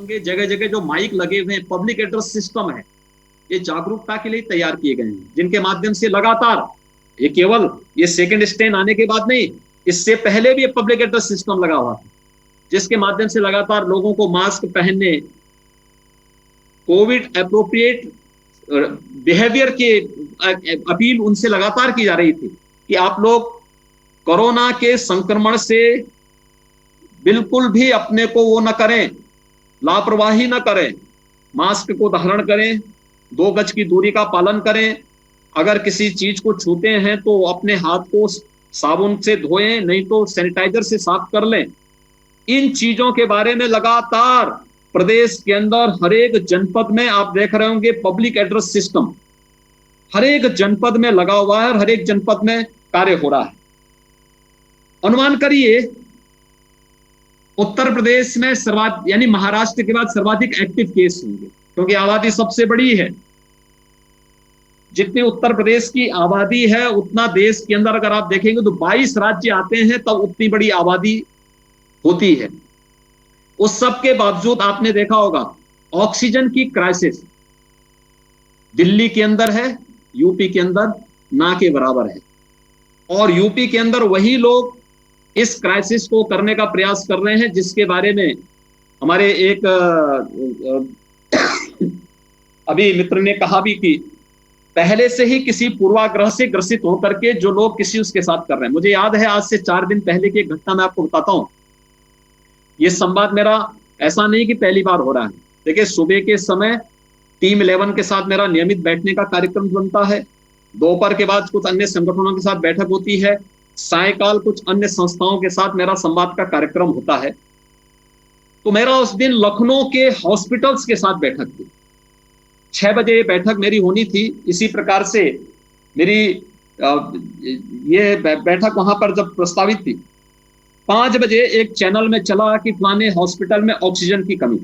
होंगे, जगह जगह जो माइक लगे हुए हैं, पब्लिक एड्रेस सिस्टम है, ये जागरूकता के लिए तैयार किए गए हैं, जिनके माध्यम से लगातार, ये केवल ये सेकंड स्टेन आने के बाद नहीं, इससे पहले भी पब्लिक एड्रेस सिस्टम लगा हुआ था, जिसके माध्यम से लगातार लोगों को मास्क पहनने, कोविड अप्रोप्रिएट बिहेवियर की अपील उनसे लगातार की जा रही थी कि आप लोग कोरोना के संक्रमण से बिल्कुल भी अपने को वो न करें, लापरवाही न करें, मास्क को धारण करें, 2 गज की दूरी का पालन करें, अगर किसी चीज को छूते हैं तो अपने हाथ को साबुन से धोएं, नहीं तो सैनिटाइजर से साफ कर लें। इन चीजों के बारे में लगातार प्रदेश के अंदर हर एक जनपद में आप देख रहे होंगे पब्लिक एड्रेस सिस्टम हर एक जनपद में लगा हुआ है और हर एक जनपद में कार्य हो रहा है। अनुमान करिए उत्तर प्रदेश में यानी महाराष्ट्र के बाद सर्वाधिक एक्टिव केस होंगे, क्योंकि आबादी सबसे बड़ी है। जितनी उत्तर प्रदेश की आबादी है उतना देश के अंदर अगर आप देखेंगे तो 22 राज्य आते हैं, तब उतनी बड़ी आबादी होती है। उस सब के बावजूद आपने देखा होगा ऑक्सीजन की क्राइसिस दिल्ली के अंदर है, यूपी के अंदर ना के बराबर है। और यूपी के अंदर वही लोग इस क्राइसिस को करने का प्रयास कर रहे हैं, जिसके बारे में हमारे एक अभी मित्र ने कहा भी कि पहले से ही किसी पूर्वाग्रह से ग्रसित होकर के जो लोग किसी उसके साथ कर रहे हैं। मुझे याद है आज से 4 दिन पहले की एक घटना मैं आपको बताता हूं। ये संवाद मेरा ऐसा नहीं कि पहली बार हो रहा है। देखिए, सुबह के समय टीम 11 के साथ मेरा नियमित बैठने का कार्यक्रम बनता है, दोपहर के बाद कुछ अन्य संगठनों के साथ बैठक होती है, सायकाल कुछ अन्य संस्थाओं के साथ मेरा संवाद का कार्यक्रम होता है। तो मेरा उस दिन लखनऊ के हॉस्पिटल्स के साथ बैठक थी। 6 बजे बैठक मेरी होनी थी। इसी प्रकार से मेरी ये बैठक वहां पर जब प्रस्तावित थी, 5 बजे एक चैनल में चला कि फलाने हॉस्पिटल में ऑक्सीजन की कमी।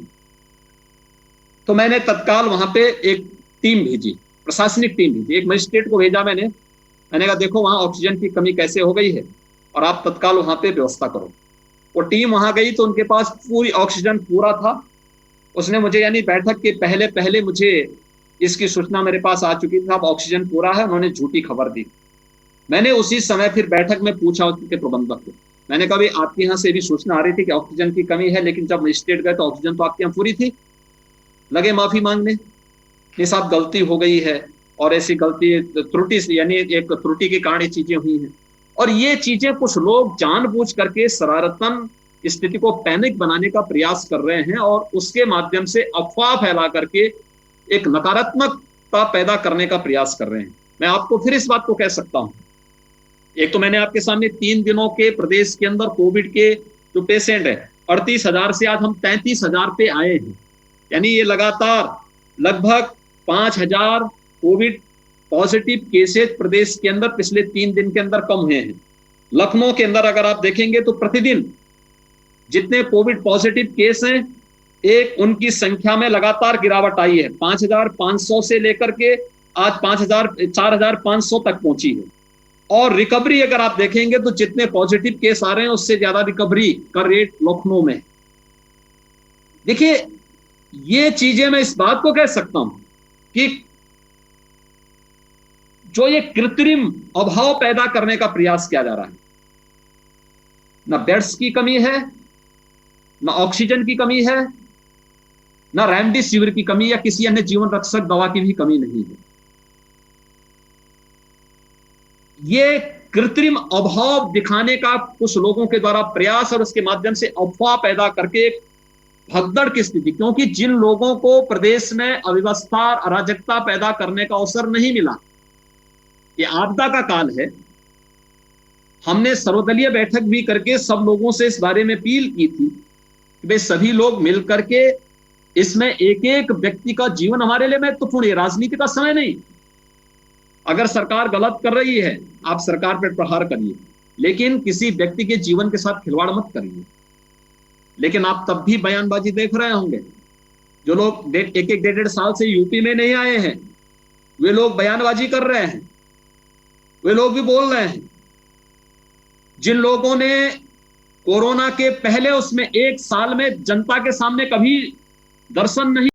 तो मैंने तत्काल वहां पे एक टीम भेजी, प्रशासनिक टीम भेजी, एक मजिस्ट्रेट को भेजा। मैंने कहा देखो वहां ऑक्सीजन की कमी कैसे हो गई है और आप तत्काल वहां पे व्यवस्था करो। वो टीम वहां गई तो उनके पास पूरी ऑक्सीजन पूरा था। उसने मुझे, यानी बैठक के पहले पहले मुझे इसकी सूचना मेरे पास आ चुकी थी, अब ऑक्सीजन पूरा है। उन्होंने झूठी खबर दी। मैंने उसी समय फिर बैठक में पूछा उनके प्रबंधक को, मैंने कहा भाई आपके यहाँ से भी सूचना आ रही थी कि ऑक्सीजन की कमी है, लेकिन जब मजिस्ट्रेट गए तो ऑक्सीजन तो आपके यहाँ पूरी थी। लगे माफी मांगने, ये साहब गलती हो गई है और ऐसी गलती त्रुटि यानी एक त्रुटि के कारण ये चीजें हुई हैं। और ये चीजें कुछ लोग जानबूझ करके शरारतन स्थिति को पैनिक बनाने का प्रयास कर रहे हैं और उसके माध्यम से अफवाह फैला करके एक नकारात्मकता पैदा करने का प्रयास कर रहे हैं। मैं आपको फिर इस बात को कह सकता हूं, एक तो मैंने आपके सामने 3 दिनों के प्रदेश के अंदर कोविड के जो पेशेंट है 38,000 से आज हम 33,000 पे आए हैं। यानी ये लगातार लगभग 5,000 कोविड पॉजिटिव केसेज प्रदेश के अंदर पिछले 3 दिन के अंदर कम हुए हैं। लखनऊ के अंदर अगर आप देखेंगे तो प्रतिदिन जितने कोविड पॉजिटिव केस हैं, एक उनकी संख्या में लगातार गिरावट आई है। 5,500 से लेकर के आज 4,500 तक पहुंची है। और रिकवरी अगर आप देखेंगे तो जितने पॉजिटिव केस आ रहे हैं उससे ज्यादा रिकवरी का रेट लखनऊ में। देखिए, ये चीजें मैं इस बात को कह सकता हूं कि जो ये कृत्रिम अभाव पैदा करने का प्रयास किया जा रहा है, ना बेड्स की कमी है, ना ऑक्सीजन की कमी है, ना रेमडेसिविर की कमी या किसी अन्य जीवन रक्षक दवा की भी कमी नहीं है। ये कृत्रिम अभाव दिखाने का कुछ लोगों के द्वारा प्रयास और उसके माध्यम से अफवाह पैदा करके भगदड़ की स्थिति, क्योंकि जिन लोगों को प्रदेश में अव्यवस्था अराजकता पैदा करने का अवसर नहीं मिला, ये आपदा का काल है। हमने सर्वदलीय बैठक भी करके सब लोगों से इस बारे में अपील की थी कि भाई सभी लोग मिल करके इसमें एक एक व्यक्ति का जीवन हमारे लिए महत्वपूर्ण है। राजनीति का समय नहीं। अगर सरकार गलत कर रही है आप सरकार पर प्रहार करिए, लेकिन किसी व्यक्ति के जीवन के साथ खिलवाड़ मत करिए। लेकिन आप तब भी बयानबाजी देख रहे होंगे, जो लोग एक एक 1.5 साल से यूपी में नहीं आए हैं वे लोग बयानबाजी कर रहे हैं, वे लोग भी बोल रहे हैं। जिन लोगों ने कोरोना के पहले उसमें 1 साल में जनता के सामने कभी दर्शन नहीं